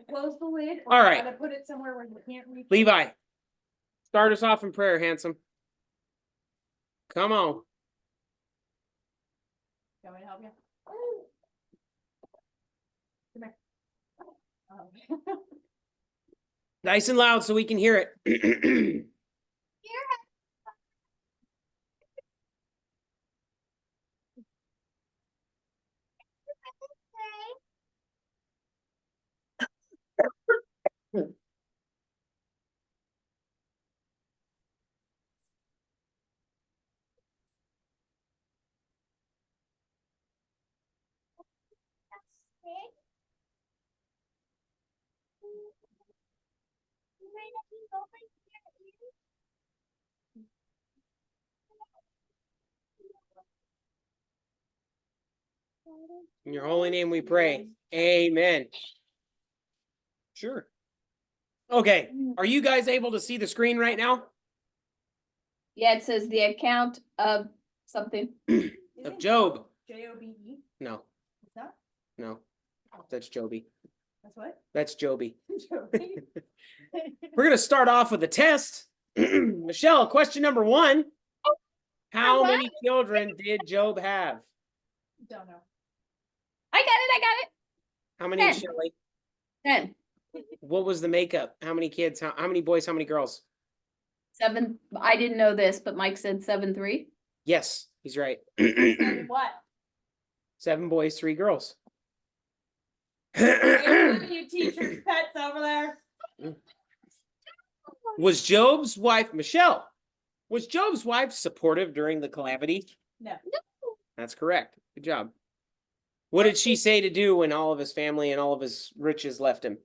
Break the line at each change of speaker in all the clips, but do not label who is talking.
close the lid.
All right.
Gotta put it somewhere where you can't reach.
Levi, start us off in prayer, handsome. Come on.
You want me to help you? Come here. Oh.
Nice and loud so we can hear it. In your holy name we pray. Amen. Sure. Okay. Are you guys able to see the screen right now?
Yeah, it says the account of something.
Of Job.
J-O-B-E.
No,
What's that?
no. That's Joby.
That's what?
That's Joby.
Joby.
We're going to start off with a test. Michelle, question number 1. How many children did Job have?
Don't know.
I got it.
How many,
10.
Shelley?
10.
What was the makeup? How many kids? How many boys? How many girls?
7. I didn't know this, but Mike said 7-3.
Yes, he's right.
What?
7 boys, 3 girls.
You teachers' pets over there.
Was Job's wife, Michelle, was Job's wife supportive during the calamity?
No.
That's correct. Good job. What did she say to do when all of his family and all of his riches left him?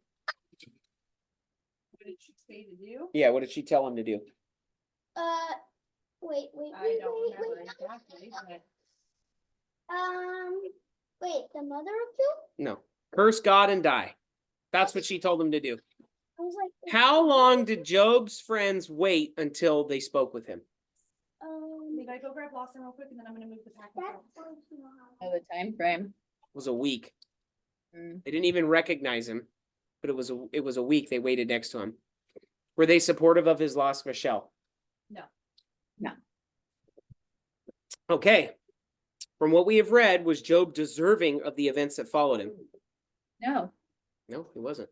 What did she say to do?
Yeah, what did she tell him to do?
Wait.
I don't remember exactly, but
Wait, the mother of Job?
No. Curse God and die. That's what she told him to do.
I was like,
How long did Job's friends wait until they spoke with him?
we gotta go grab Lawson real quick and then I'm gonna move the pack.
that sounds
Oh, the time frame.
It was a week.
Mm.
They didn't even recognize him, but it was a week they waited next to him. Were they supportive of his loss, Michelle?
No.
No.
Okay. From what we have read, was Job deserving of the events that followed him?
No.
No, he wasn't.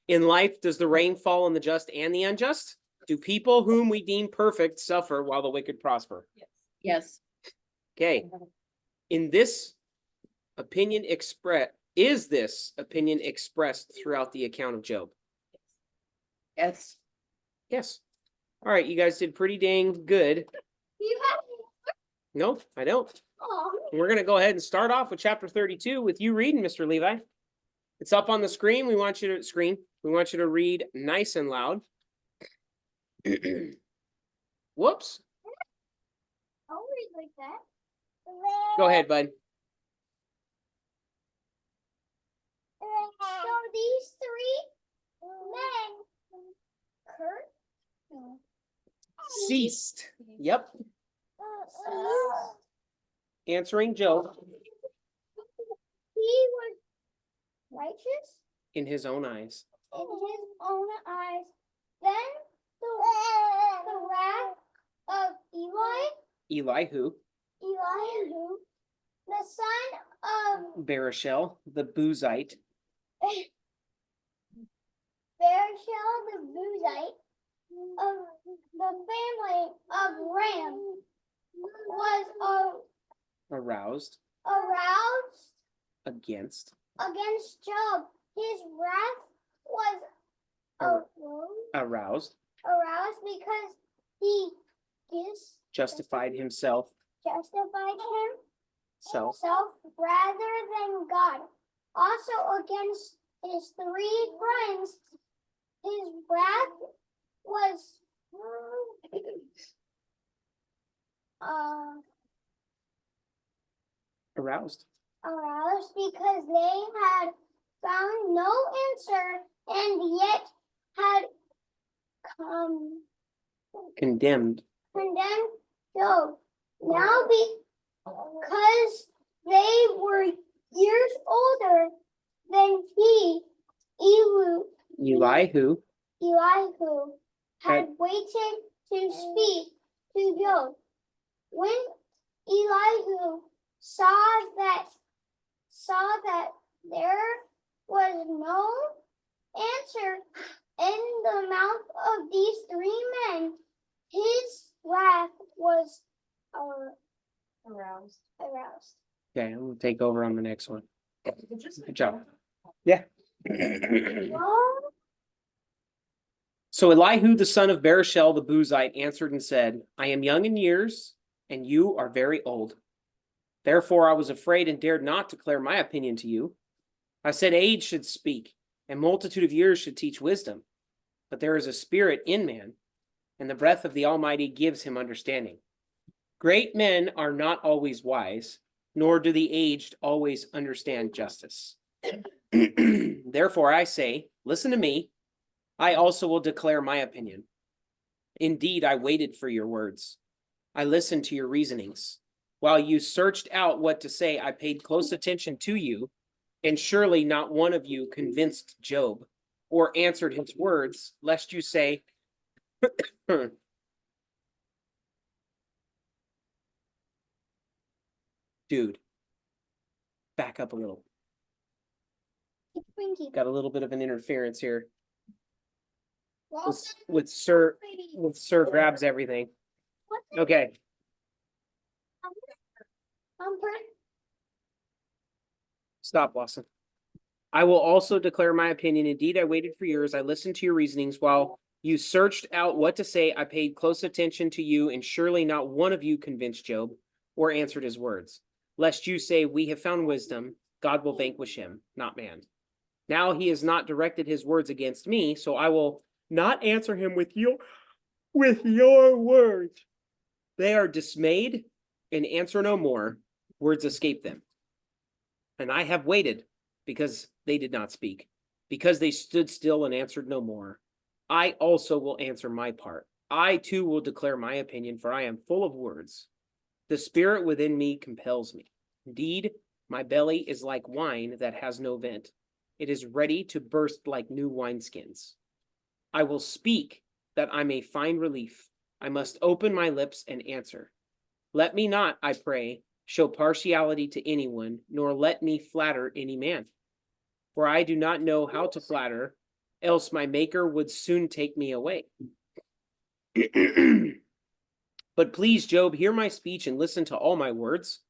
In life, does the rain fall on the just and the unjust? Do people whom we deem perfect suffer while the wicked prosper?
Yes.
Yes.
Okay. In this opinion is this opinion expressed throughout the account of Job?
Yes.
Yes. All right, you guys did pretty dang good.
You have
Nope, I don't.
oh,
We're going to go ahead and start off with chapter 32 with you reading, Mr. Levi. It's up on the screen. We want you to read nice and loud. Whoops.
I'll read like that.
Go ahead, bud.
So these 3 men Kurt?
Ceased. Yep. Answering Job
He was righteous
in his own eyes.
in his own eyes. Then the wrath of
Elihu,
Elihu, the son of
Barashel, the Buzite,
Bereshel the Buzite, of the family of Ram, was
aroused
aroused
against
against Job. His wrath was
aroused,
aroused because he
justified himself,
justified
self,
himself rather than God. Also against his 3 friends, his wrath was
aroused.
aroused because they had found no answer and yet had
Condemned.
condemned Job. Now because they were years older than he,
Elihu
Elihu had waited to speak to Job. When Elihu saw that there was no answer in the mouth of these three men, his wrath was
Aroused.
aroused.
Okay, I'm gonna take over on the next one. Good job. Yeah.
Well,
So Elihu, the son of Barashel the Buzite, answered and said, I am young in years, and you are very old. Therefore I was afraid and dared not declare my opinion to you. I said age should speak, and multitude of years should teach wisdom. But there is a spirit in man, and the breath of the Almighty gives him understanding. Great men are not always wise, nor do the aged always understand justice. Therefore I say, listen to me. I also will declare my opinion. Indeed, I waited for your words. I listened to your reasonings. While you searched out what to say, I paid close attention to you, and surely not one of you convinced Job or answered his words, lest you say, dude, back up a little.
Winky.
Got a little bit of an interference here
Lawson,
with Sir
baby.
grabs everything.
What the-
Okay.
pretty.
Stop, Lawson. I will also declare my opinion. Indeed, I waited for yours. I listened to your reasonings. While you searched out what to say, I paid close attention to you, and surely not one of you convinced Job or answered his words. Lest you say, we have found wisdom, God will vanquish him, not man. Now he has not directed his words against me, so I will not answer him with your words. They are dismayed and answer no more. Words escape them. And I have waited because they did not speak, because they stood still and answered no more. I also will answer my part. I too will declare my opinion, for I am full of words. The spirit within me compels me. Indeed, my belly is like wine that has no vent. It is ready to burst like new wineskins. I will speak that I may find relief. I must open my lips and answer. Let me not, I pray, show partiality to anyone, nor let me flatter any man. For I do not know how to flatter, else my maker would soon take me away. But please, Job, hear my speech and listen to all my words.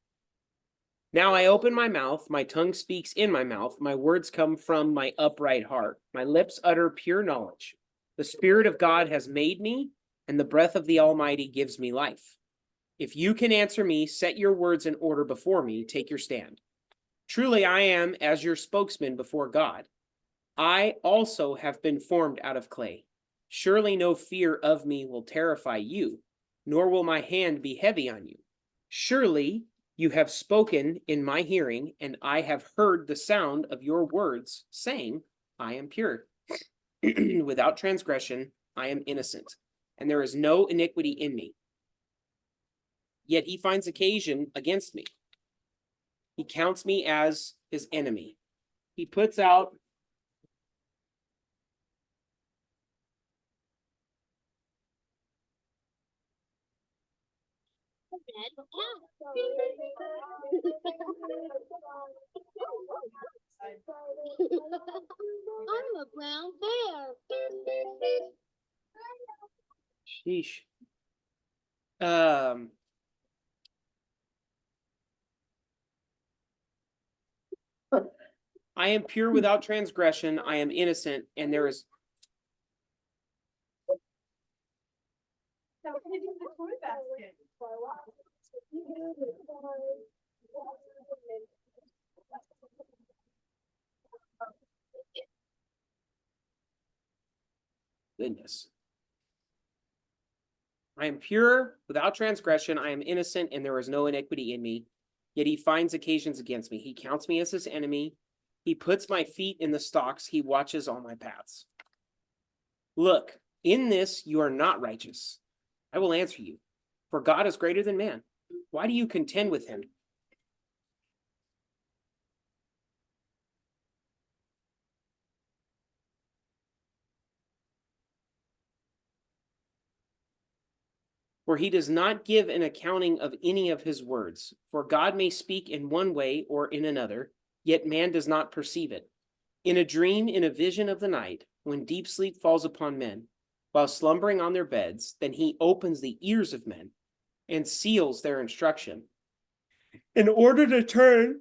Now I open my mouth, my tongue speaks in my mouth, my words come from my upright heart. My lips utter pure knowledge. The Spirit of God has made me, and the breath of the Almighty gives me life. If you can answer me, set your words in order before me, take your stand. Truly I am as your spokesman before God. I also have been formed out of clay. Surely no fear of me will terrify you, nor will my hand be heavy on you. Surely you have spoken in my hearing, and I have heard the sound of your words, saying, I am pure. Without transgression, I am innocent, and there is no iniquity in me. Yet he finds occasion against me. He counts me as his enemy. He puts out
I'm a brown bear.
sheesh. I am pure without transgression. I am innocent, and there is
So we're gonna do the toy basket.
goodness. I am pure without transgression. I am innocent, and there is no iniquity in me. Yet he finds occasions against me. He counts me as his enemy. He puts my feet in the stocks. He watches all my paths. Look, in this you are not righteous. I will answer you, for God is greater than man. Why do you contend with him? For he does not give an accounting of any of his words. For God may speak in one way or in another, yet man does not perceive it. In a dream, in a vision of the night, when deep sleep falls upon men, while slumbering on their beds, then he opens the ears of men and seals their instruction, in order to turn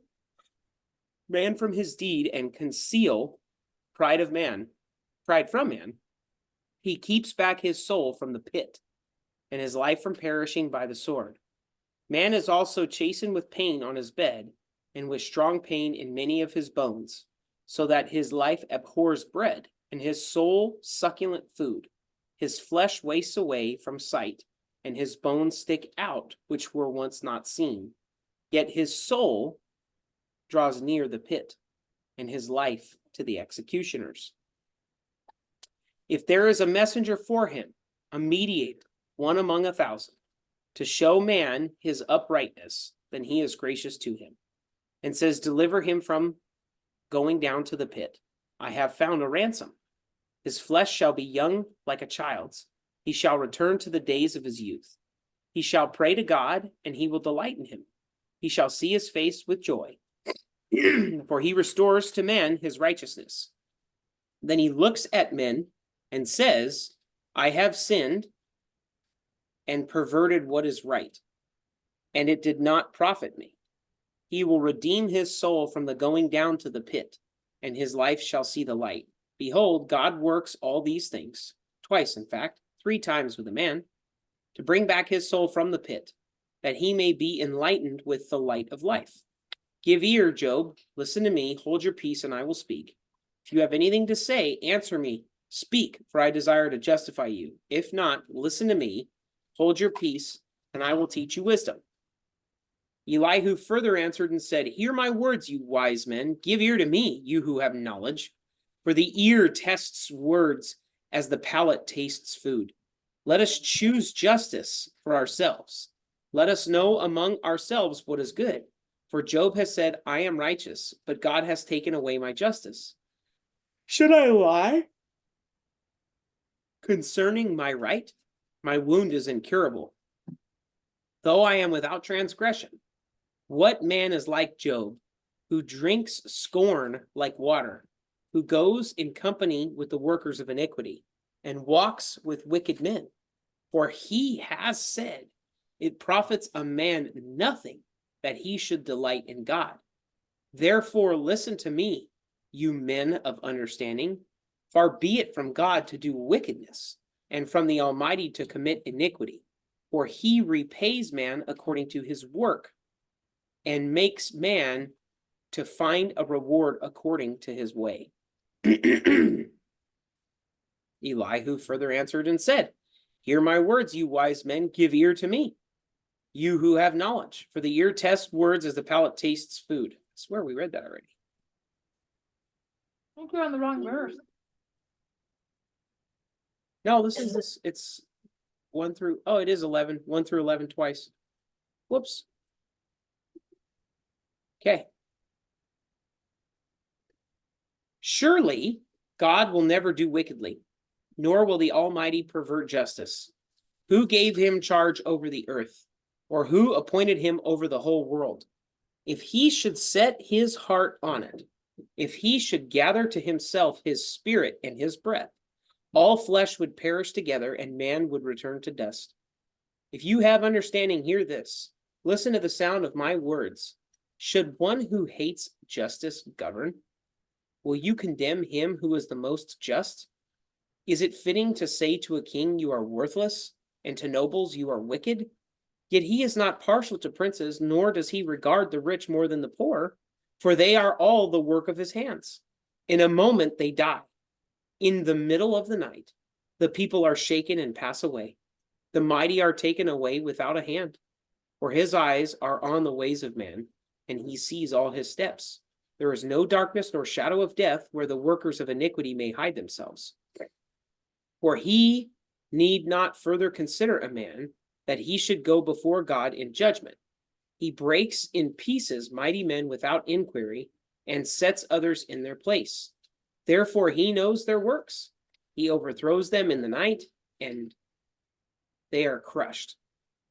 man from his deed and conceal pride from man. He keeps back his soul from the pit, and his life from perishing by the sword. Man is also chastened with pain on his bed, and with strong pain in many of his bones, so that his life abhors bread, and his soul succulent food. His flesh wastes away from sight, and his bones stick out, which were once not seen. Yet his soul draws near the pit, and his life to the executioners. If there is a messenger for him, a mediator, one among 1,000, to show man his uprightness, then he is gracious to him, and says, deliver him from going down to the pit. I have found a ransom. His flesh shall be young like a child's. He shall return to the days of his youth. He shall pray to God, and he will delight in him. He shall see his face with joy, for he restores to man his righteousness. Then he looks at men and says, I have sinned and perverted what is right, and it did not profit me. He will redeem his soul from the going down to the pit, and his life shall see the light. Behold, God works all these things, twice in fact, 3 times with a man, to bring back his soul from the pit, that he may be enlightened with the light of life. Give ear, Job, listen to me, hold your peace, and I will speak. If you have anything to say, answer me. Speak, for I desire to justify you. If not, listen to me, hold your peace, and I will teach you wisdom. Elihu further answered and said, hear my words, you wise men. Give ear to me, you who have knowledge. For the ear tests words as the palate tastes food. Let us choose justice for ourselves. Let us know among ourselves what is good. For Job has said, I am righteous, but God has taken away my justice. Should I lie concerning my right? My wound is incurable, though I am without transgression. What man is like Job, who drinks scorn like water, who goes in company with the workers of iniquity, and walks with wicked men? For he has said, it profits a man nothing that he should delight in God. Therefore listen to me, you men of understanding. Far be it from God to do wickedness, and from the Almighty to commit iniquity. For he repays man according to his work, and makes man to find a reward according to his way. Elihu further answered and said, hear my words, you wise men, give ear to me, you who have knowledge. For the ear tests words as the palate tastes food. I swear we read that already.
I think you're on the wrong verse.
No, it's 1 through, oh, it is 11, 1 through 11 twice. Whoops. Okay. Surely God will never do wickedly, nor will the Almighty pervert justice. Who gave him charge over the earth, or who appointed him over the whole world? If he should set his heart on it, if he should gather to himself his spirit and his breath, all flesh would perish together, and man would return to dust. If you have understanding, hear this. Listen to the sound of my words. Should one who hates justice govern? Will you condemn him who is the most just? Is it fitting to say to a king, you are worthless, and to nobles, you are wicked? Yet he is not partial to princes, nor does he regard the rich more than the poor, for they are all the work of his hands. In a moment they die. In the middle of the night, the people are shaken and pass away. The mighty are taken away without a hand. For his eyes are on the ways of man, and he sees all his steps. There is no darkness nor shadow of death where the workers of iniquity may hide themselves. For he need not further consider a man, that he should go before God in judgment. He breaks in pieces mighty men without inquiry, and sets others in their place. Therefore he knows their works. He overthrows them in the night, and they are crushed.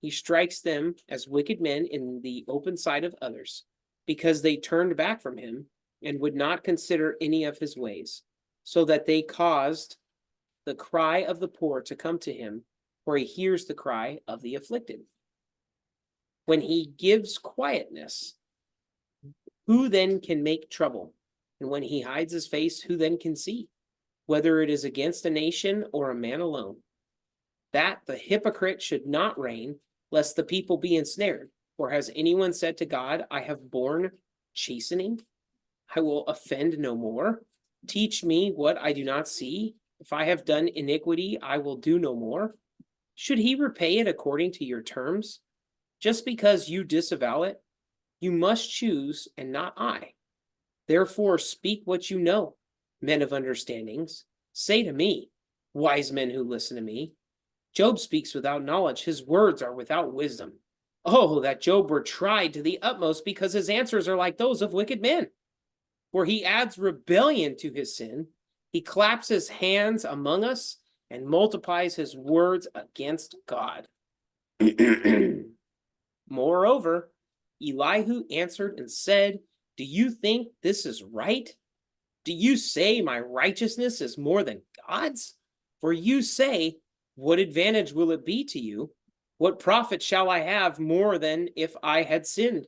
He strikes them as wicked men in the open sight of others, because they turned back from him and would not consider any of his ways, so that they caused the cry of the poor to come to him, for he hears the cry of the afflicted. When he gives quietness, who then can make trouble? And when he hides his face, who then can see? Whether it is against a nation or a man alone. That the hypocrite should not reign, lest the people be ensnared. For has anyone said to God, I have borne chastening? I will offend no more. Teach me what I do not see. If I have done iniquity, I will do no more. Should he repay it according to your terms? Just because you disavow it, you must choose and not I. Therefore speak what you know, men of understandings. Say to me, wise men who listen to me. Job speaks without knowledge. His words are without wisdom. Oh, that Job were tried to the utmost, because his answers are like those of wicked men. For he adds rebellion to his sin. He claps his hands among us and multiplies his words against God. Moreover, Elihu answered and said, do you think this is right? Do you say my righteousness is more than God's? For you say, what advantage will it be to you? What profit shall I have more than if I had sinned?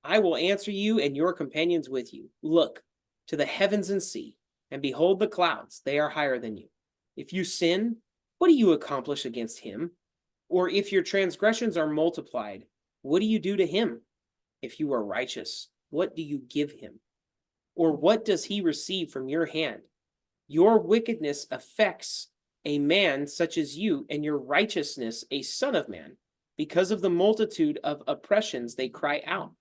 I will answer you and your companions with you. Look to the heavens and see, and behold the clouds, they are higher than you. If you sin, what do you accomplish against him? Or if your transgressions are multiplied, what do you do to him? If you are righteous, what do you give him? Or what does he receive from your hand? Your wickedness affects a man such as you, and your righteousness a son of man. Because of the multitude of oppressions, they cry out.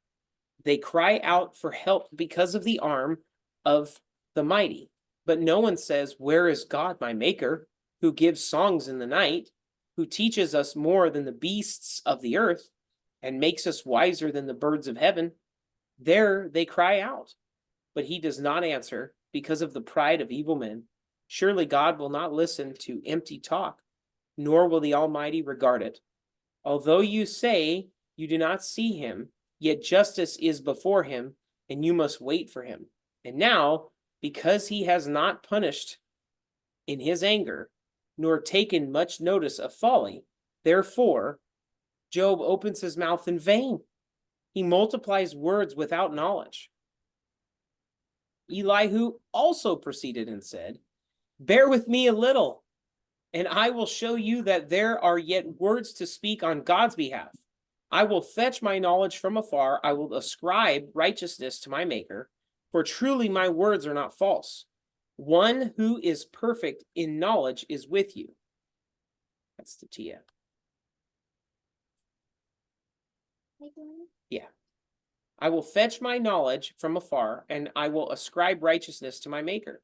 They cry out for help because of the arm of the mighty. But no one says, where is God, my maker, who gives songs in the night, who teaches us more than the beasts of the earth, and makes us wiser than the birds of heaven? There they cry out, but he does not answer because of the pride of evil men. Surely God will not listen to empty talk, nor will the Almighty regard it. Although you say you do not see him, yet justice is before him, and you must wait for him. And now, because he has not punished in his anger, nor taken much notice of folly, therefore Job opens his mouth in vain. He multiplies words without knowledge. Elihu also proceeded and said, bear with me a little, and I will show you that there are yet words to speak on God's behalf. I will fetch my knowledge from afar. I will ascribe righteousness to my maker, for truly my words are not false. One who is perfect in knowledge is with you. That's the TF. Yeah. I will fetch my knowledge from afar, and I will ascribe righteousness to my maker.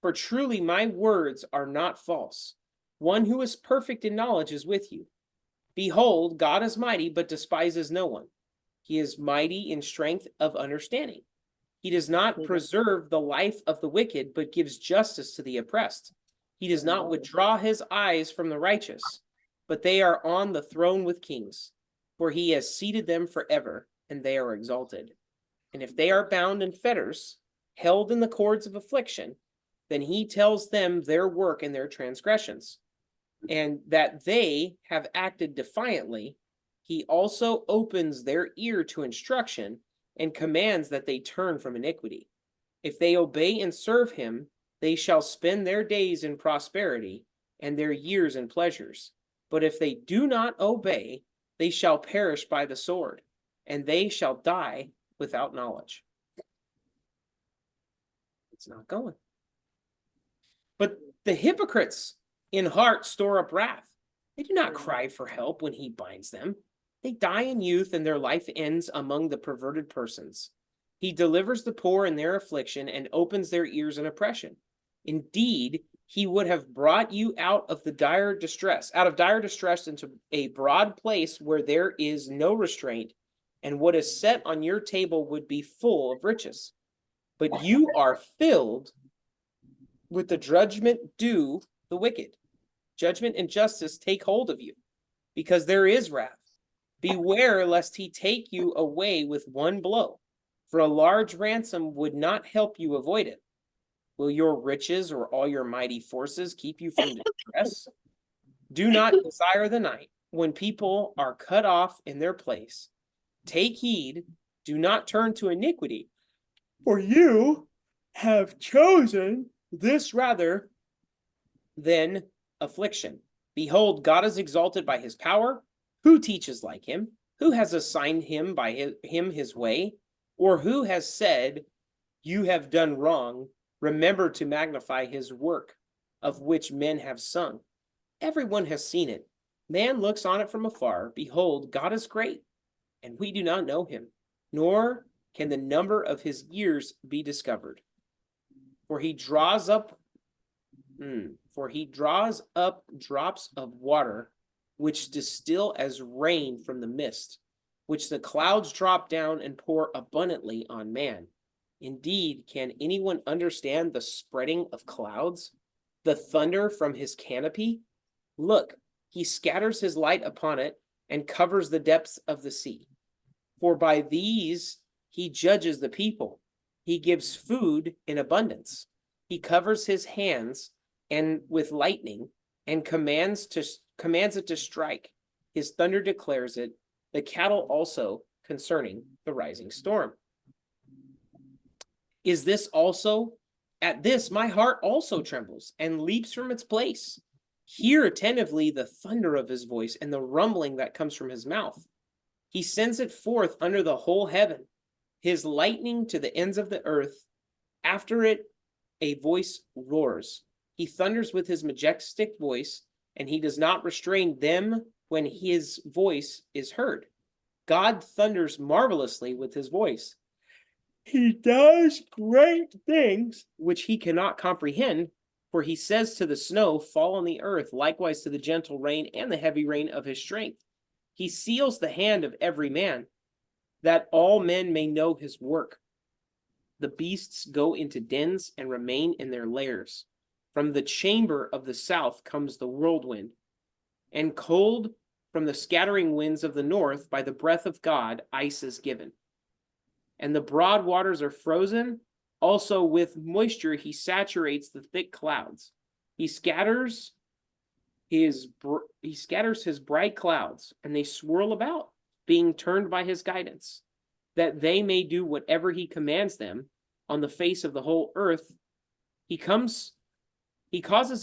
For truly my words are not false. One who is perfect in knowledge is with you. Behold, God is mighty, but despises no one. He is mighty in strength of understanding. He does not preserve the life of the wicked, but gives justice to the oppressed. He does not withdraw his eyes from the righteous, but they are on the throne with kings. For he has seated them forever, and they are exalted. And if they are bound in fetters, held in the cords of affliction, then he tells them their work and their transgressions, and that they have acted defiantly. He also opens their ear to instruction and commands that they turn from iniquity. If they obey and serve him, they shall spend their days in prosperity and their years in pleasures. But if they do not obey, they shall perish by the sword, and they shall die without knowledge. It's not going. But the hypocrites in heart store up wrath. They do not cry for help when he binds them. They die in youth, and their life ends among the perverted persons. He delivers the poor in their affliction and opens their ears in oppression. Indeed, he would have brought you out of dire distress into a broad place where there is no restraint, and what is set on your table would be full of riches. But you are filled with the judgment due the wicked. Judgment and justice take hold of you, because there is wrath. Beware lest he take you away with one blow, for a large ransom would not help you avoid it. Will your riches or all your mighty forces keep you from distress? Do not desire the night when people are cut off in their place. Take heed, do not turn to iniquity, for you have chosen this rather than affliction. Behold, God is exalted by his power. Who teaches like him? Who has assigned him by his way? Or who has said, you have done wrong? Remember to magnify his work, of which men have sung. Everyone has seen it. Man looks on it from afar. Behold, God is great, and we do not know him, nor can the number of his years be discovered. For he draws up drops of water, which distill as rain from the mist, which the clouds drop down and pour abundantly on man. Indeed, can anyone understand the spreading of clouds, the thunder from his canopy? Look, he scatters his light upon it and covers the depths of the sea. For by these he judges the people. He gives food in abundance. He covers his hands and with lightning and commands it to strike. His thunder declares it, the cattle also concerning the rising storm. Is this also, at this my heart also trembles and leaps from its place. Hear attentively the thunder of his voice and the rumbling that comes from his mouth. He sends it forth under the whole heaven, his lightning to the ends of the earth. After it, a voice roars. He thunders with his majestic voice, and he does not restrain them when his voice is heard. God thunders marvelously with his voice. He does great things which he cannot comprehend, for he says to the snow, fall on the earth, likewise to the gentle rain and the heavy rain of his strength. He seals the hand of every man, that all men may know his work. The beasts go into dens and remain in their lairs. From the chamber of the south comes the whirlwind, and cold from the scattering winds of the north, by the breath of God, ice is given. And the broad waters are frozen. Also with moisture he saturates the thick clouds. He scatters his bright clouds, and they swirl about, being turned by his guidance, that they may do whatever he commands them on the face of the whole earth. He causes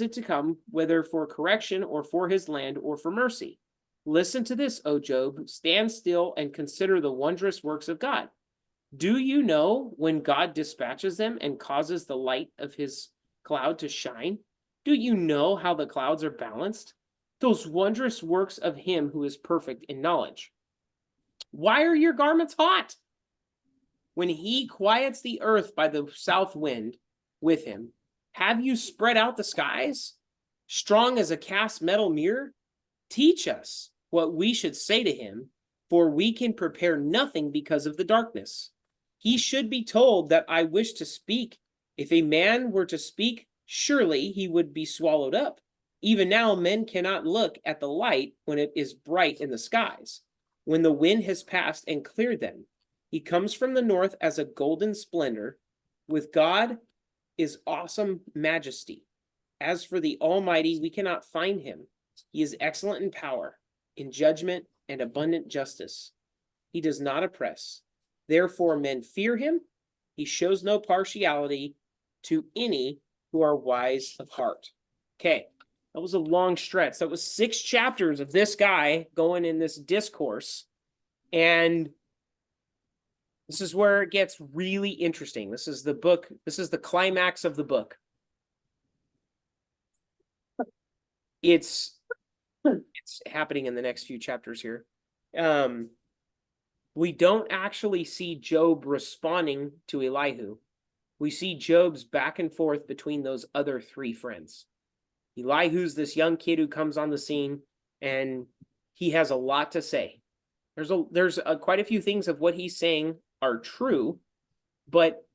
it to come, whether for correction or for his land or for mercy. Listen to this, O Job. Stand still and consider the wondrous works of God. Do you know when God dispatches them and causes the light of his cloud to shine? Do you know how the clouds are balanced? Those wondrous works of him who is perfect in knowledge. Why are your garments hot? When he quiets the earth by the south wind with him, have you spread out the skies, strong as a cast metal mirror? Teach us what we should say to him, for we can prepare nothing because of the darkness. He should be told that I wish to speak. If a man were to speak, surely he would be swallowed up. Even now, men cannot look at the light when it is bright in the skies, when the wind has passed and cleared them. He comes from the north as a golden splendor. With God is awesome majesty. As for the Almighty, we cannot find him. He is excellent in power, in judgment, and abundant justice. He does not oppress. Therefore, men fear him. He shows no partiality to any who are wise of heart. Okay, that was a long stretch. That was 6 chapters of this guy going in this discourse. And this is where it gets really interesting. This is the book. This is the climax of the book. It's happening in the next few chapters here. We don't actually see Job responding to Elihu. We see Job's back and forth between those other 3 friends. Elihu's this young kid who comes on the scene, and he has a lot to say. There's quite a few things of what he's saying are true, but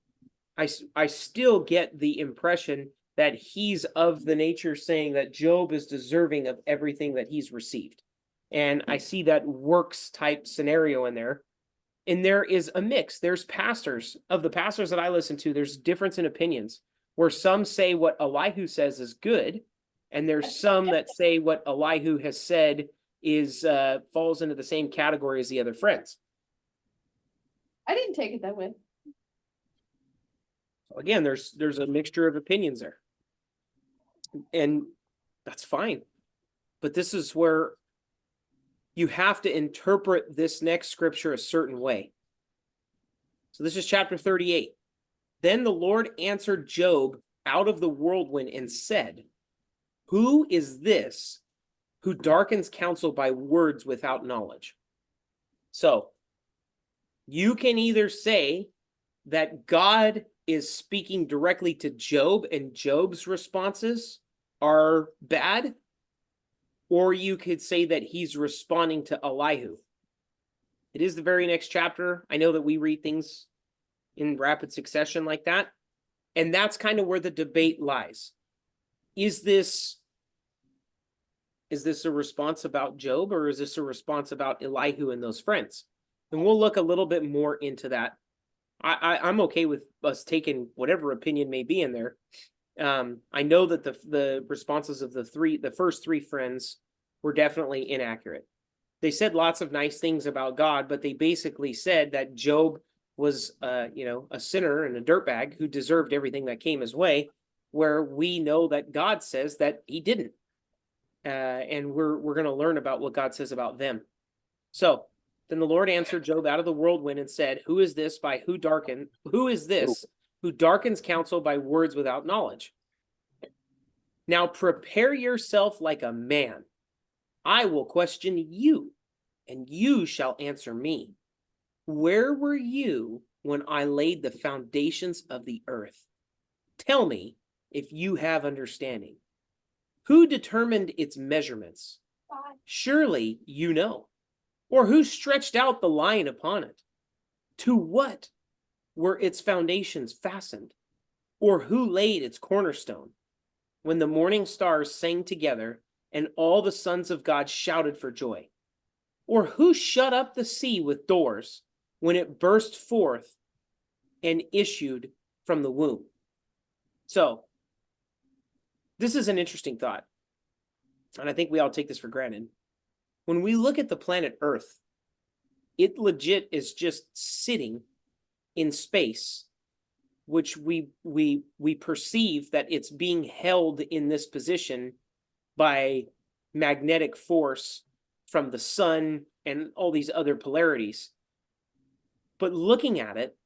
I still get the impression that he's of the nature saying that Job is deserving of everything that he's received. And I see that works type scenario in there. And there is a mix. There's pastors, of the pastors that I listen to, there's difference in opinions, where some say what Elihu says is good, and there's some that say what Elihu has said is falls into the same category as the other friends.
I didn't take it that way.
Again, there's a mixture of opinions there. And that's fine. But this is where you have to interpret this next scripture a certain way. So this is chapter 38. Then the Lord answered Job out of the whirlwind and said, "Who is this who darkens counsel by words without knowledge?" So you can either say that God is speaking directly to Job and Job's responses are bad, or you could say that he's responding to Elihu. It is the very next chapter. I know that we read things in rapid succession like that, and that's kind of where the debate lies. Is this a response about Job, or is this a response about Elihu and those friends? And we'll look a little bit more into that. I'm okay with us taking whatever opinion may be in there. I know that the responses of the first three friends were definitely inaccurate. They said lots of nice things about God, but they basically said that Job was, a sinner and a dirtbag who deserved everything that came his way, where we know that God says that he didn't. And we're going to learn about what God says about them. So then the Lord answered Job out of the whirlwind and said, who is this who darkens counsel by words without knowledge? Now prepare yourself like a man. I will question you, and you shall answer me. Where were you when I laid the foundations of the earth? Tell me if you have understanding. Who determined its measurements?
God.
Surely you know. Or who stretched out the line upon it? To what were its foundations fastened? Or who laid its cornerstone? When the morning stars sang together, and all the sons of God shouted for joy? Or who shut up the sea with doors when it burst forth and issued from the womb? So, this is an interesting thought, and I think we all take this for granted. When we look at the planet Earth, it legit is just sitting in space, which we perceive that it's being held in this position by magnetic force from the sun and all these other polarities. But looking at it,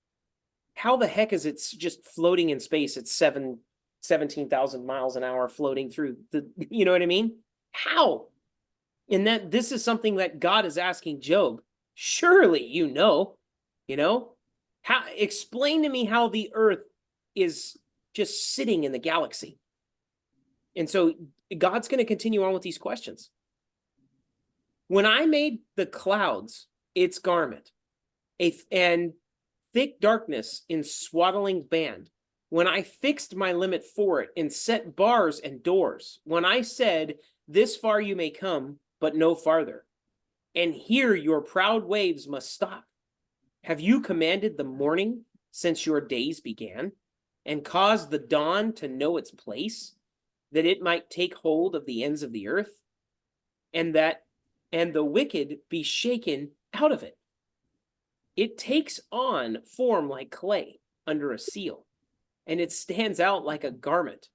how the heck is it just floating in space at 17,000 miles an hour floating through the, you know what I mean? How? And that this is something that God is asking Job. Surely you know, how, explain to me how the earth is just sitting in the galaxy. And so God's going to continue on with these questions. When I made the clouds its garment, and thick darkness in swaddling band, when I fixed my limit for it and set bars and doors, when I said, this far you may come, but no farther, and here your proud waves must stop. Have you commanded the morning since your days began, and caused the dawn to know its place, that it might take hold of the ends of the earth, and the wicked be shaken out of it? It takes on form like clay under a seal, and it stands out like a garment.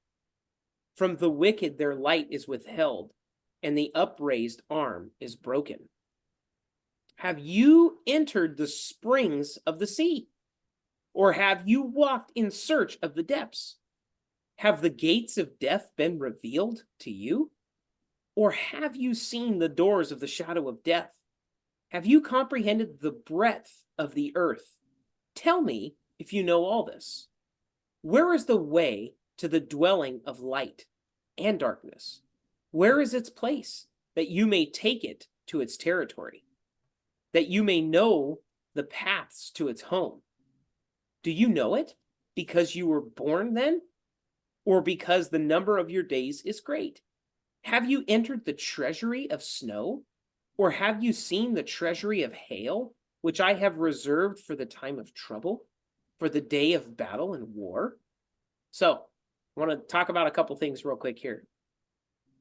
From the wicked their light is withheld, and the upraised arm is broken. Have you entered the springs of the sea? Or have you walked in search of the depths? Have the gates of death been revealed to you? Or have you seen the doors of the shadow of death? Have you comprehended the breadth of the earth? Tell me if you know all this. Where is the way to the dwelling of light and darkness? Where is its place, that you may take it to its territory, that you may know the paths to its home? Do you know it because you were born then, or because the number of your days is great? Have you entered the treasury of snow, Or have you seen the treasury of hail, which I have reserved for the time of trouble, for the day of battle and war? So I want to talk about a couple things real quick here.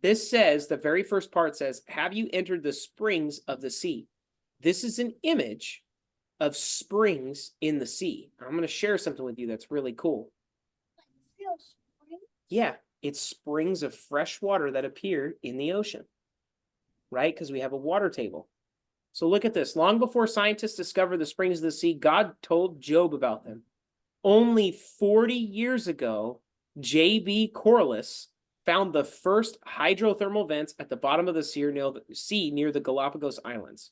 This says, the very first part says, have you entered the springs of the sea? This is an image of springs in the sea. I'm going to share something with you that's really cool.
Real spring.
Yeah, it's springs of fresh water that appear in the ocean, right? Because we have a water table. So look at this. Long before scientists discovered the springs of the sea, God told Job about them. Only 40 years ago, J.B. Corliss found the first hydrothermal vents at the bottom of the sea near the Galapagos Islands.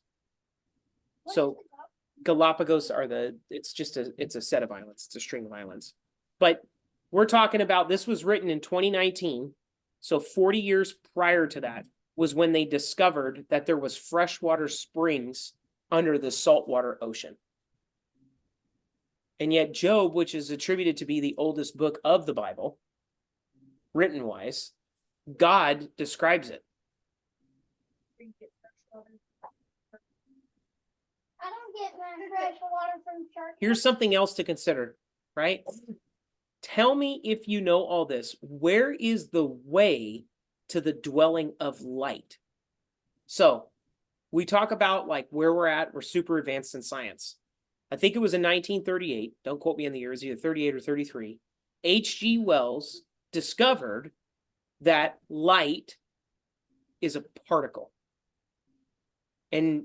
What
So
is it about?
Galapagos it's a set of islands. It's a string of islands. But we're talking about, this was written in 2019. So 40 years prior to that was when they discovered that there was freshwater springs under the saltwater ocean. And yet Job, which is attributed to be the oldest book of the Bible, written wise, God describes it.
I don't get my fresh water from shark.
Here's something else to consider, right? Tell me if you know all this. Where is the way to the dwelling of light? So we talk about like where we're at. We're super advanced in science. I think it was in 1938. Don't quote me on the years, either 38 or 33. H.G. Wells discovered that light is a particle. And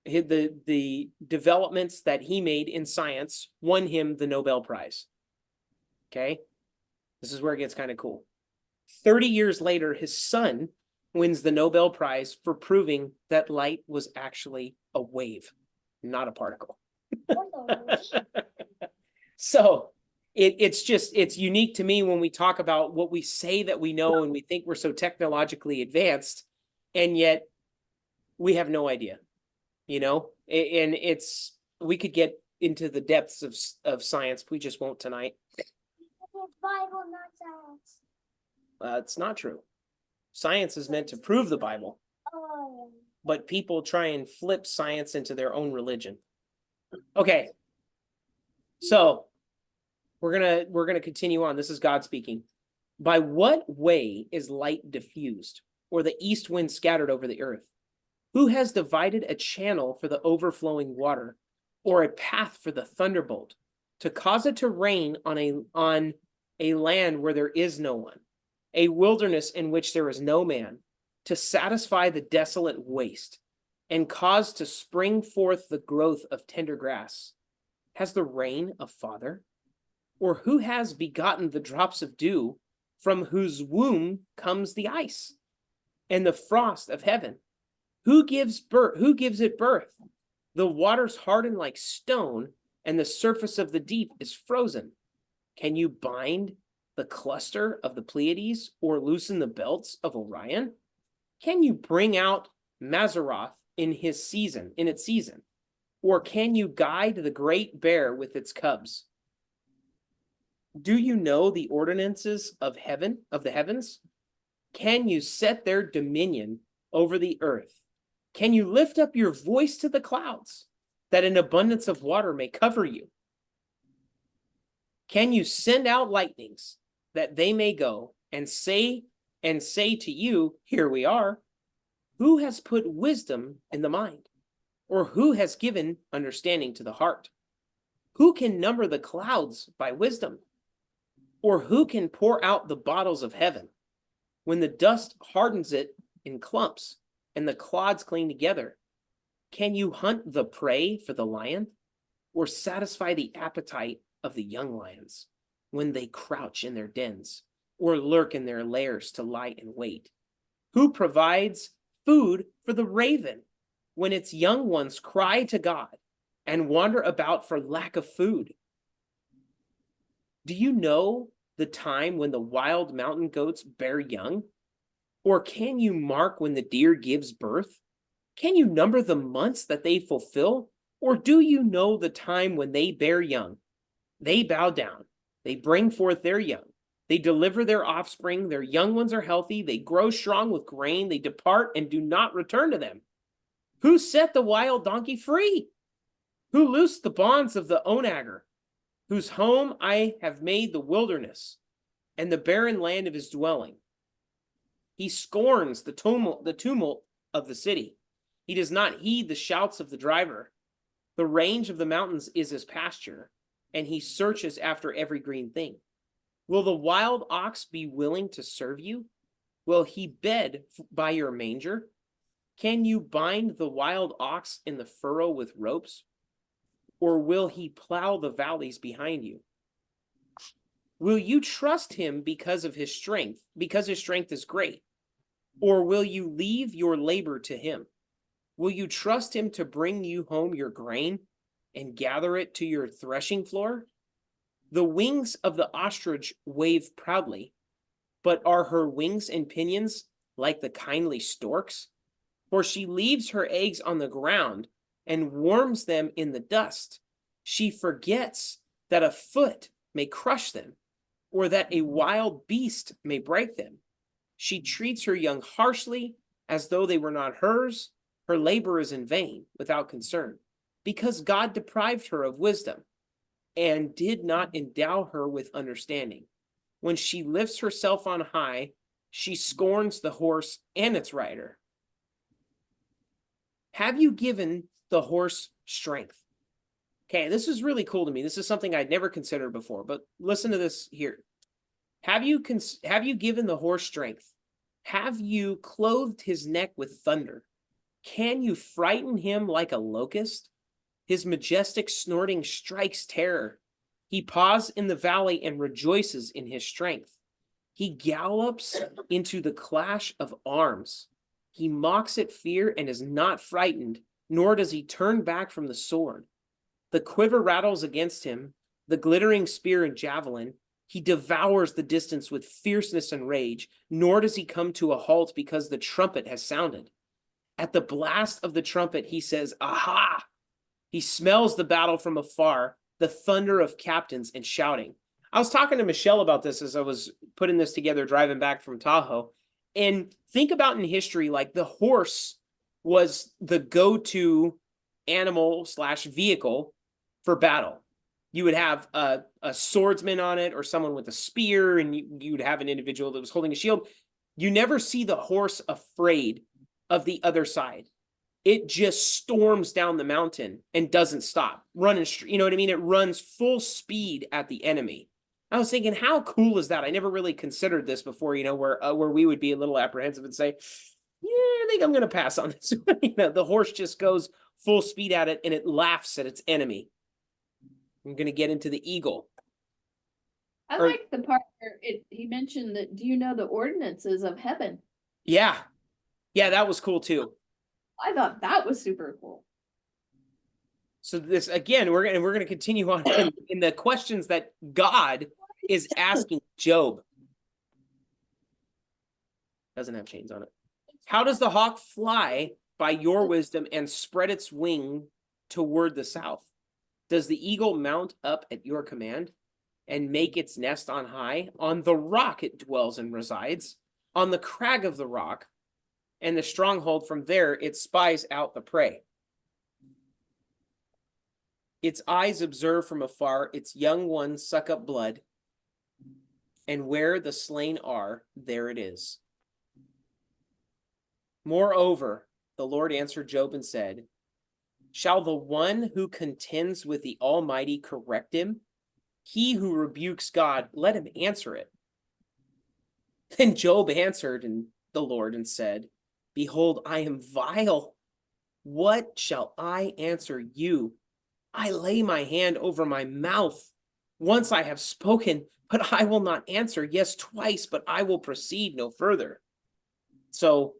the developments that he made in science won him the Nobel Prize. Okay? This is where it gets kind of cool. 30 years later, his son wins the Nobel Prize for proving that light was actually a wave, not a particle. So it's unique to me when we talk about what we say that we know and we think we're so technologically advanced, and yet we have no idea, and we could get into the depths of science. We just won't tonight.
It's Bible, not science.
It's not true. Science is meant to prove the Bible,
Oh.
but people try and flip science into their own religion. Okay. So we're gonna continue on. This is God speaking. By what way is light diffused, or the east wind scattered over the earth? Who has divided a channel for the overflowing water, or a path for the thunderbolt, to cause it to rain on a land where there is no one, a wilderness in which there is no man, to satisfy the desolate waste, and cause to spring forth the growth of tender grass? Has the rain a father? Or who has begotten the drops of dew, from whose womb comes the ice and the frost of heaven? Who gives it birth? The waters harden like stone, and the surface of the deep is frozen. Can you bind the cluster of the Pleiades, or loosen the belts of Orion? Can you bring out Mazzaroth in its season? Or can you guide the great bear with its cubs? Do you know the ordinances of the heavens? Can you set their dominion over the earth? Can you lift up your voice to the clouds, that an abundance of water may cover you? Can you send out lightnings, that they may go and say to you, here we are? Who has put wisdom in the mind? Or who has given understanding to the heart? Who can number the clouds by wisdom? Or who can pour out the bottles of heaven, when the dust hardens it in clumps and the clods cling together? Can you hunt the prey for the lion, or satisfy the appetite of the young lions when they crouch in their dens, or lurk in their lairs to lie in wait? Who provides food for the raven when its young ones cry to God and wander about for lack of food? Do you know the time when the wild mountain goats bear young? Or can you mark when the deer gives birth? Can you number the months that they fulfill? Or do you know the time when they bear young? They bow down, they bring forth their young, they deliver their offspring, their young ones are healthy, they grow strong with grain, they depart and do not return to them. Who set the wild donkey free? Who loosed the bonds of the onager, whose home I have made the wilderness and the barren land of his dwelling? He scorns the tumult of the city. He does not heed the shouts of the driver. The range of the mountains is his pasture, and he searches after every green thing. Will the wild ox be willing to serve you? Will he bed by your manger? Can you bind the wild ox in the furrow with ropes? Or will he plow the valleys behind you? Will you trust him because of his strength is great? Or will you leave your labor to him? Will you trust him to bring you home your grain and gather it to your threshing floor? The wings of the ostrich wave proudly, but are her wings and pinions like the kindly stork's? For she leaves her eggs on the ground and warms them in the dust. She forgets that a foot may crush them, or that a wild beast may break them. She treats her young harshly, as though they were not hers. Her labor is in vain, without concern, because God deprived her of wisdom and did not endow her with understanding. When she lifts herself on high, she scorns the horse and its rider. Have you given the horse strength? Okay, this is really cool to me. This is something I'd never considered before, but listen to this here. Have you given the horse strength? Have you clothed his neck with thunder? Can you frighten him like a locust? His majestic snorting strikes terror. He paws in the valley and rejoices in his strength. He gallops into the clash of arms. He mocks at fear and is not frightened, nor does he turn back from the sword. The quiver rattles against him, the glittering spear and javelin. He devours the distance with fierceness and rage, nor does he come to a halt because the trumpet has sounded. At the blast of the trumpet, he says, "Aha!" He smells the battle from afar, the thunder of captains and shouting. I was talking to Michelle about this as I was putting this together, driving back from Tahoe. And think about in history, like the horse was the go-to animal / vehicle for battle. You would have a swordsman on it or someone with a spear, and you would have an individual that was holding a shield. You never see the horse afraid of the other side. It just storms down the mountain and doesn't stop running. You know what I mean? It runs full speed at the enemy. I was thinking, how cool is that? I never really considered this before, where we would be a little apprehensive and say, yeah, I think I'm going to pass on this. The horse just goes full speed at it and it laughs at its enemy. I'm going to get into the eagle.
I like the part where he mentioned that, do you know the ordinances of heaven?
Yeah. Yeah, that was cool too.
I thought that was super cool.
So this, again, we're going to continue on in the questions that God is asking Job. Doesn't have chains on it. How does the hawk fly by your wisdom and spread its wing toward the south? Does the eagle mount up at your command and make its nest on high? On the rock it dwells and resides, on the crag of the rock and the stronghold. From there it spies out the prey. Its eyes observe from afar, its young ones suck up blood, and where the slain are, there it is. Moreover, the Lord answered Job and said, shall the one who contends with the Almighty correct him? He who rebukes God, let him answer it. Then Job answered the Lord and said, behold, I am vile. What shall I answer you? I lay my hand over my mouth. Once I have spoken, but I will not answer. Yes, twice, but I will proceed no further. So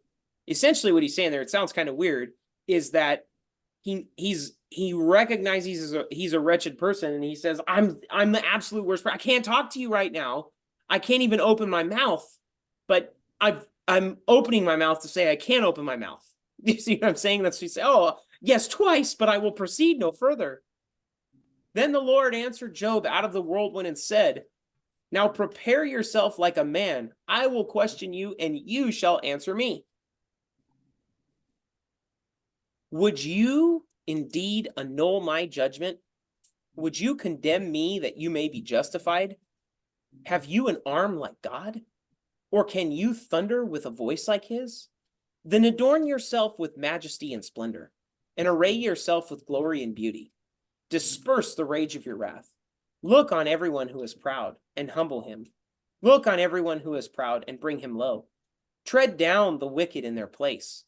essentially what he's saying there, it sounds kind of weird, is that he recognizes he's a wretched person, and he says, I'm the absolute worst. I can't talk to you right now. I can't even open my mouth, but I'm opening my mouth to say I can't open my mouth. You see what I'm saying? That's what he said. Oh, yes, twice, but I will proceed no further. Then the Lord answered Job out of the whirlwind and said, now prepare yourself like a man. I will question you, and you shall answer me. Would you indeed annul my judgment? Would you condemn me that you may be justified? Have you an arm like God? Or can you thunder with a voice like his? Then adorn yourself with majesty and splendor, and array yourself with glory and beauty. Disperse the rage of your wrath. Look on everyone who is proud, and humble him. Look on everyone who is proud, and bring him low. Tread down the wicked in their place.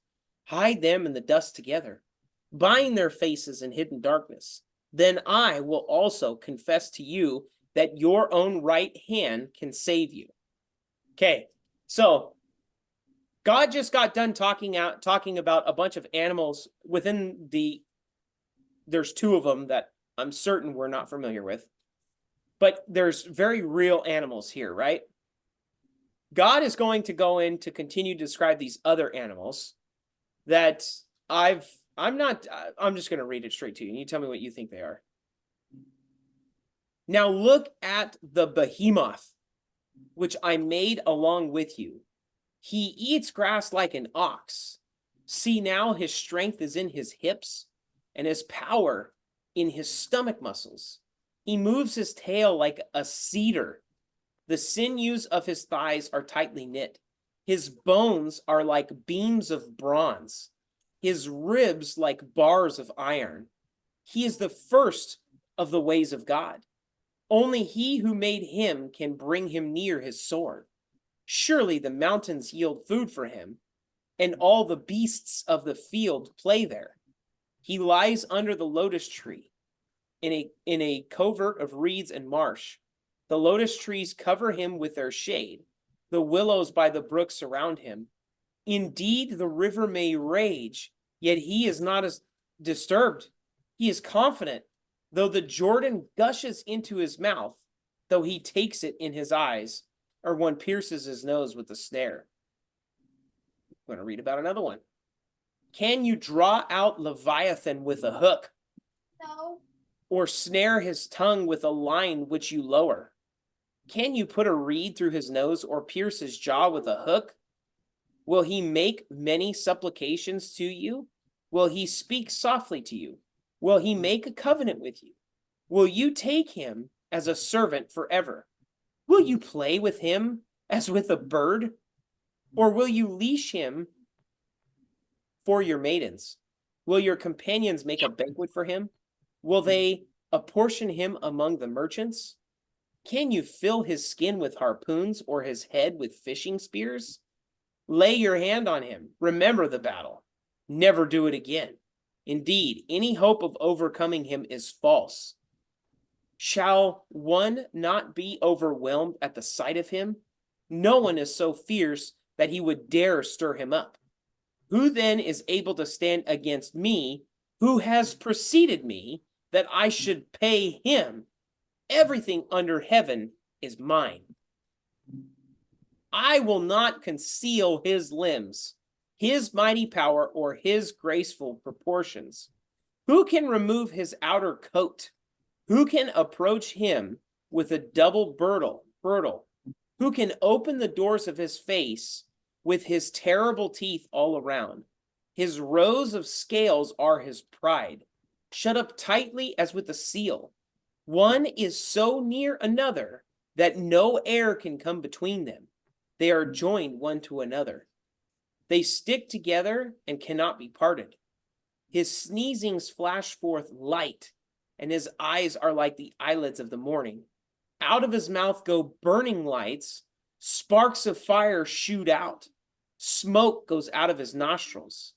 Hide them in the dust together. Bind their faces in hidden darkness. Then I will also confess to you that your own right hand can save you. Okay, so God just got done talking about a bunch of animals within there's two of them that I'm certain we're not familiar with, but there's very real animals here, right? God is going to go in to continue to describe these other animals that I'm just going to read it straight to you, and you tell me what you think they are. Now look at the behemoth, which I made along with you. He eats grass like an ox. See now his strength is in his hips, and his power in his stomach muscles. He moves his tail like a cedar. The sinews of his thighs are tightly knit. His bones are like beams of bronze, his ribs like bars of iron. He is the first of the ways of God. Only he who made him can bring him near his sword. Surely the mountains yield food for him, and all the beasts of the field play there. He lies under the lotus tree in a covert of reeds and marsh. The lotus trees cover him with their shade. The willows by the brook surround him. Indeed, the river may rage, yet he is not as disturbed. He is confident, though the Jordan gushes into his mouth, though he takes it in his eyes, or one pierces his nose with a snare. I'm going to read about another one. Can you draw out Leviathan with a hook,
No.
or snare his tongue with a line which you lower? Can you put a reed through his nose, or pierce his jaw with a hook? Will he make many supplications to you? Will he speak softly to you? Will he make a covenant with you? Will you take him as a servant forever? Will you play with him as with a bird? Or will you leash him for your maidens? Will your companions make a banquet for him? Will they apportion him among the merchants? Can you fill his skin with harpoons, or his head with fishing spears? Lay your hand on him. Remember the battle. Never do it again. Indeed, any hope of overcoming him is false. Shall one not be overwhelmed at the sight of him? No one is so fierce that he would dare stir him up. Who then is able to stand against me, who has preceded me, that I should pay him? Everything under heaven is mine. I will not conceal his limbs, his mighty power, or his graceful proportions. Who can remove his outer coat? Who can approach him with a double girdle? Who can open the doors of his face with his terrible teeth all around? His rows of scales are his pride, shut up tightly as with a seal. One is so near another that no air can come between them. They are joined one to another. They stick together and cannot be parted. His sneezings flash forth light, and his eyes are like the eyelids of the morning. Out of his mouth go burning lights. Sparks of fire shoot out. Smoke goes out of his nostrils,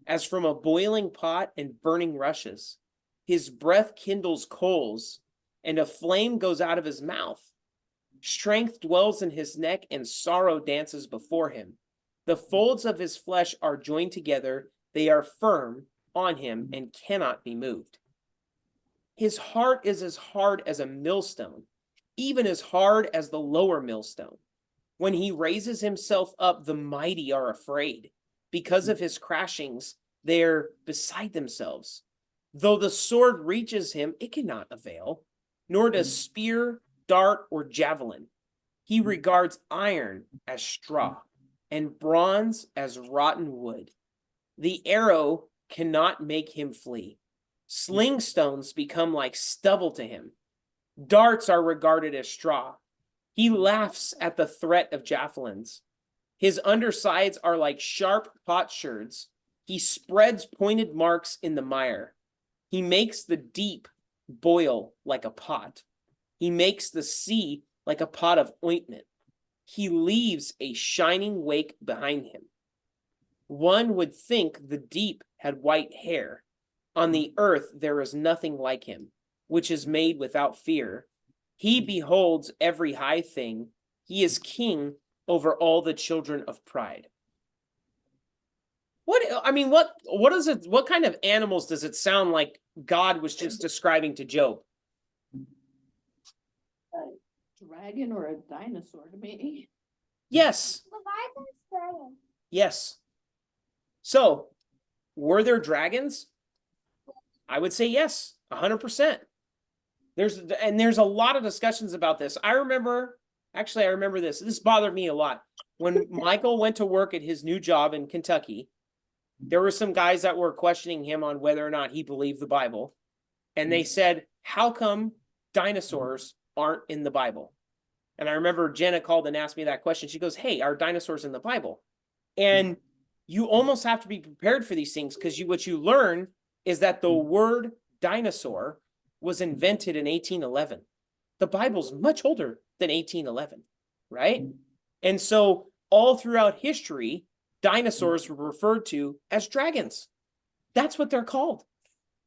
as from a boiling pot and burning rushes. His breath kindles coals, and a flame goes out of his mouth. Strength dwells in his neck, and sorrow dances before him. The folds of his flesh are joined together. They are firm on him and cannot be moved. His heart is as hard as a millstone, even as hard as the lower millstone. When he raises himself up, the mighty are afraid. Because of his crashings, they're beside themselves. Though the sword reaches him, it cannot avail, nor does spear, dart, or javelin. He regards iron as straw, and bronze as rotten wood. The arrow cannot make him flee. Sling stones become like stubble to him. Darts are regarded as straw. He laughs at the threat of javelins. His undersides are like sharp potsherds. He spreads pointed marks in the mire. He makes the deep boil like a pot. He makes the sea like a pot of ointment. He leaves a shining wake behind him. One would think the deep had white hair. On the earth there is nothing like him, which is made without fear. He beholds every high thing. He is king over all the children of pride. What is it? What kind of animals does it sound like God was just describing to Job?
Dragon or a dinosaur to me.
Yes.
Leviathan's dragon.
Yes. So, were there dragons? I would say yes, 100%. There's a lot of discussions about this. I remember this. This bothered me a lot. When Michael went to work at his new job in Kentucky, there were some guys that were questioning him on whether or not he believed the Bible. And they said, how come dinosaurs aren't in the Bible? And I remember Jenna called and asked me that question. She goes, hey, are dinosaurs in the Bible? And you almost have to be prepared for these things, because what you learn is that the word dinosaur was invented in 1811. The Bible's much older than 1811, right? And so all throughout history, dinosaurs were referred to as dragons. That's what they're called.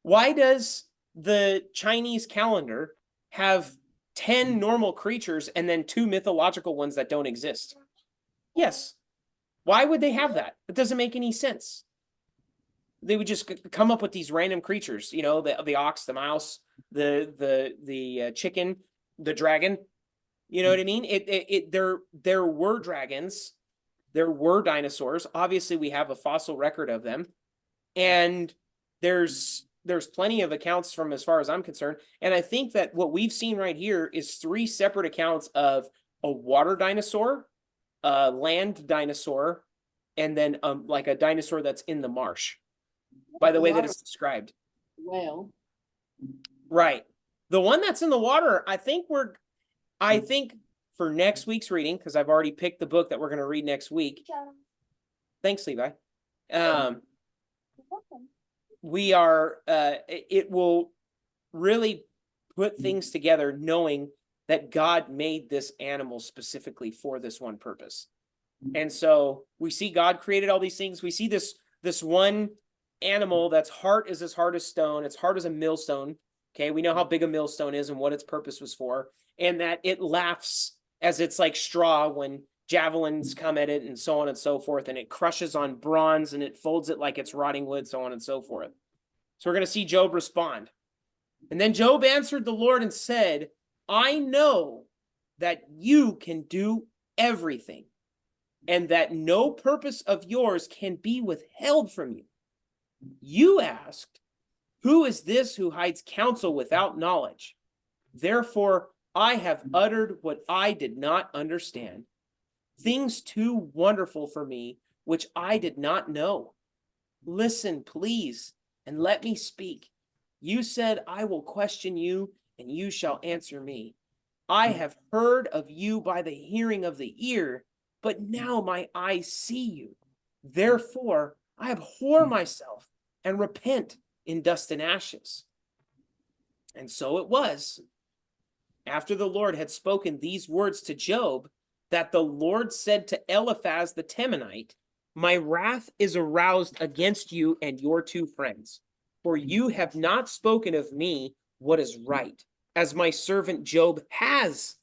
Why does the Chinese calendar have 10 normal creatures and then 2 mythological ones that don't exist? Yes. Why would they have that? It doesn't make any sense. They would just come up with these random creatures, you know, the ox, the mouse, the chicken, the dragon. You know what I mean? There were dragons, there were dinosaurs. Obviously, we have a fossil record of them, and there's plenty of accounts from as far as I'm concerned. And I think that what we've seen right here is 3 separate accounts of a water dinosaur, a land dinosaur, and then like a dinosaur that's in the marsh. By the way that it's described.
Whale.
Right. The one that's in the water, I think for next week's reading, because I've already picked the book that we're going to read next week. Thanks, Levi. We are, it will really put things together, knowing that God made this animal specifically for this one purpose. And so we see God created all these things. We see this one animal that's heart is as hard as stone. Its heart is a millstone. Okay, we know how big a millstone is and what its purpose was for, and that it laughs as it's like straw when javelins come at it, and so on and so forth, and it crushes on bronze and it folds it like it's rotting wood, so on and so forth. So we're going to see Job respond. And then Job answered the Lord and said, I know that you can do everything, and that no purpose of yours can be withheld from you. You asked, who is this who hides counsel without knowledge? Therefore, I have uttered what I did not understand, things too wonderful for me, which I did not know. Listen, please, and let me speak. You said, I will question you, and you shall answer me. I have heard of you by the hearing of the ear, but now my eyes see you. Therefore, I abhor myself and repent in dust and ashes. And so it was, after the Lord had spoken these words to Job, that the Lord said to Eliphaz the Temanite, my wrath is aroused against you and your 2 friends, for you have not spoken of me what is right, as my servant Job has.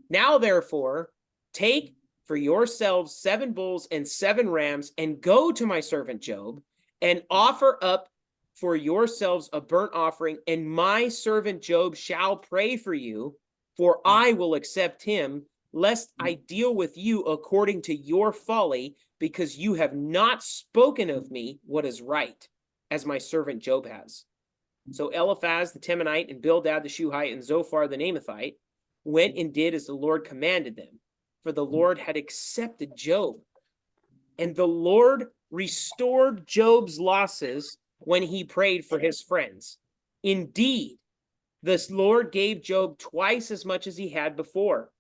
Now, therefore, take for yourselves 7 bulls and 7 rams, and go to my servant Job, and offer up for yourselves a burnt offering, and my servant Job shall pray for you, for I will accept him, lest I deal with you according to your folly, because you have not spoken of me what is right, as my servant Job has. So Eliphaz the Temanite, and Bildad the Shuhite, and Zophar the Naamathite went and did as the Lord commanded them, for the Lord had accepted Job. And the Lord restored Job's losses when he prayed for his friends. Indeed, the Lord gave Job twice as much as he had before.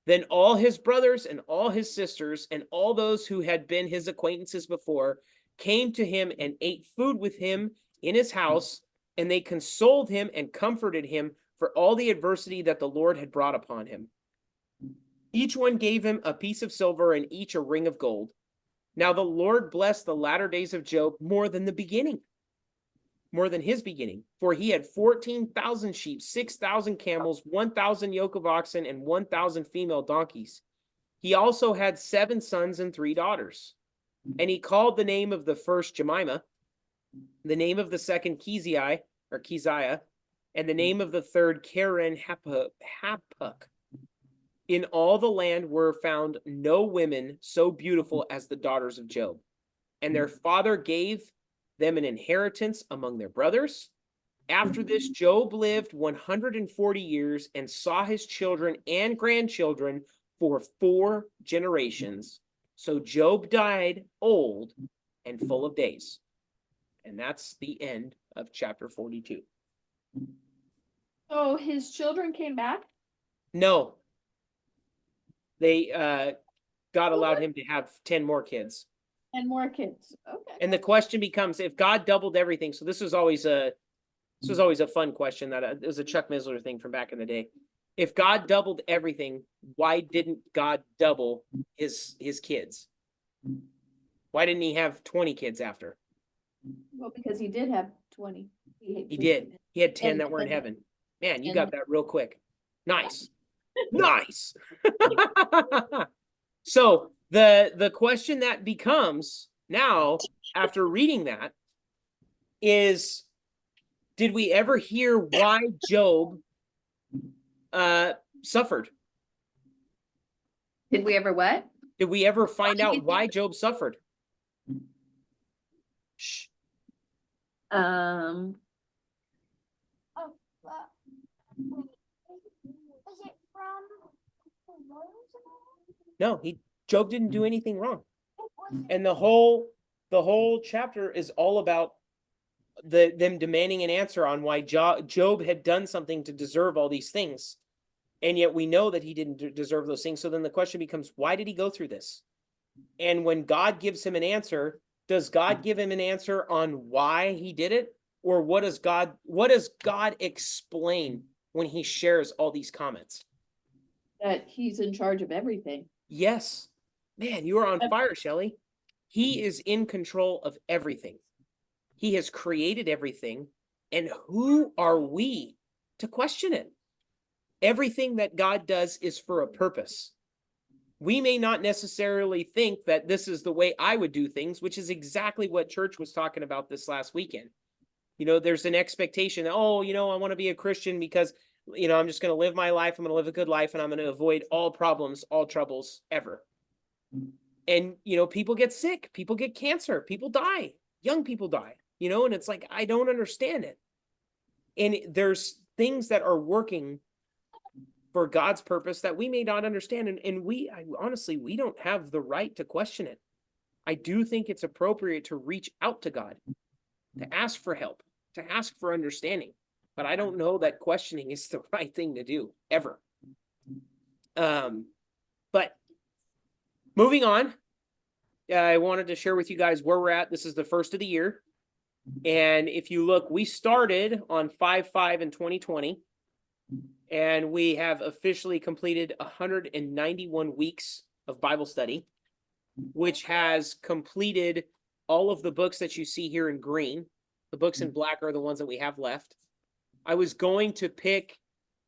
Then all his brothers and all his sisters and all those who had been his acquaintances before came to him and ate food with him in his house, and they consoled him and comforted him for all the adversity that the Lord had brought upon him. Each one gave him a piece of silver and each a ring of gold. Now the Lord blessed the latter days of Job more than the beginning, more than his beginning, for he had 14,000 sheep, 6,000 camels, 1,000 yoke of oxen, and 1,000 female donkeys. He also had 7 sons and 3 daughters. And he called the name of the first Jemimah, the name of the second Keziah, and the name of the third Karen Hapuk. In all the land were found no women so beautiful as the daughters of Job. And their father gave them an inheritance among their brothers. After this, Job lived 140 years and saw his children and grandchildren for 4 generations. So Job died old and full of days. And that's the end of chapter 42.
So his children came back?
No. They, God allowed him to have 10 more kids.
And more kids. Okay.
And the question becomes, if God doubled everything, so this was always a fun question that it was a Chuck Missler thing from back in the day. If God doubled everything, why didn't God double his kids? Why didn't he have 20 kids after?
Well, because he did have 20.
He did. He had 10
And-
that were in heaven. Man, you
and-
got that real quick. Nice. Nice. So the question that becomes now, after reading that, is, did we ever hear why Job suffered?
Did we ever what?
Did we ever find out why Job suffered? Shh.
Oh, is it from the Lord's?
No, Job didn't do anything wrong.
Was it?
And the whole chapter is all about them demanding an answer on why Job had done something to deserve all these things. And yet we know that he didn't deserve those things. So then the question becomes, why did he go through this? And when God gives him an answer, does God give him an answer on why he did it? Or what does God explain when he shares all these comments?
That he's in charge of everything.
Yes. Man, you are on fire, Shelley. He is in control of everything. He has created everything. And who are we to question it? Everything that God does is for a purpose. We may not necessarily think that this is the way I would do things, which is exactly what church was talking about this last weekend. You know, there's an expectation that, oh, you know, I want to be a Christian because, you know, I'm just going to live my life. I'm going to live a good life and I'm going to avoid all problems, all troubles ever. And, you know, people get sick, people get cancer, people die, young people die, you know, and it's like, I don't understand it. And there's things that are working for God's purpose that we may not understand. And honestly, we don't have the right to question it. I do think it's appropriate to reach out to God, to ask for help, to ask for understanding. But I don't know that questioning is the right thing to do ever. But moving on, I wanted to share with you guys where we're at. This is the first of the year. And if you look, we started on 5/5 in 2020. And we have officially completed 191 weeks of Bible study, which has completed all of the books that you see here in green. The books in black are the ones that we have left. I was going to pick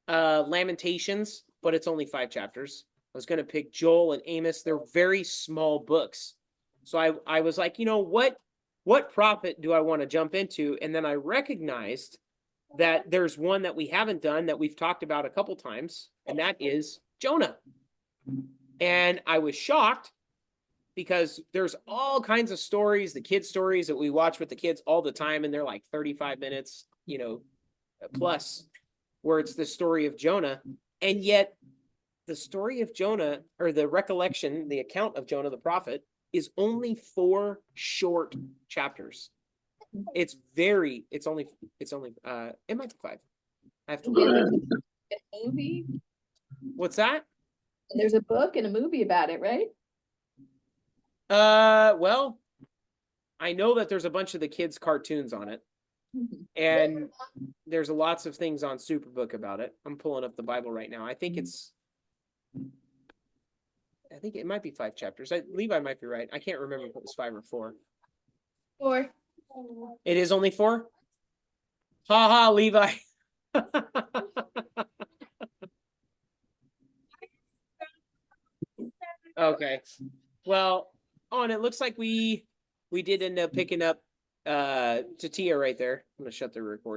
Lamentations, but it's only 5 chapters. I was going to pick Joel and Amos. They're very small books. So I was like, you know, what prophet do I want to jump into? And then I recognized that there's one that we haven't done that we've talked about a couple times, and that is Jonah. And I was shocked because there's all kinds of stories, the kids' stories that we watch with the kids all the time, and they're like 35 minutes, you know, plus, where it's the story of Jonah. And yet the story of Jonah, or the recollection, the account of Jonah the prophet, is only 4 short chapters. It's only, it might be 5. I have to
Yeah,
look.
there's a movie,
What's that?
there's a book and a movie about it, right?
Well, I know that there's a bunch of the kids' cartoons on it, and there's lots of things on Superbook about it. I'm pulling up the Bible right now. I think it might be 5 chapters. Levi might be right. I can't remember if it was 5 or 4.
Or
It is only 4? Ha ha, Levi. Okay. Well, it looks like we did end up picking up Tatia right there. I'm gonna shut the recording.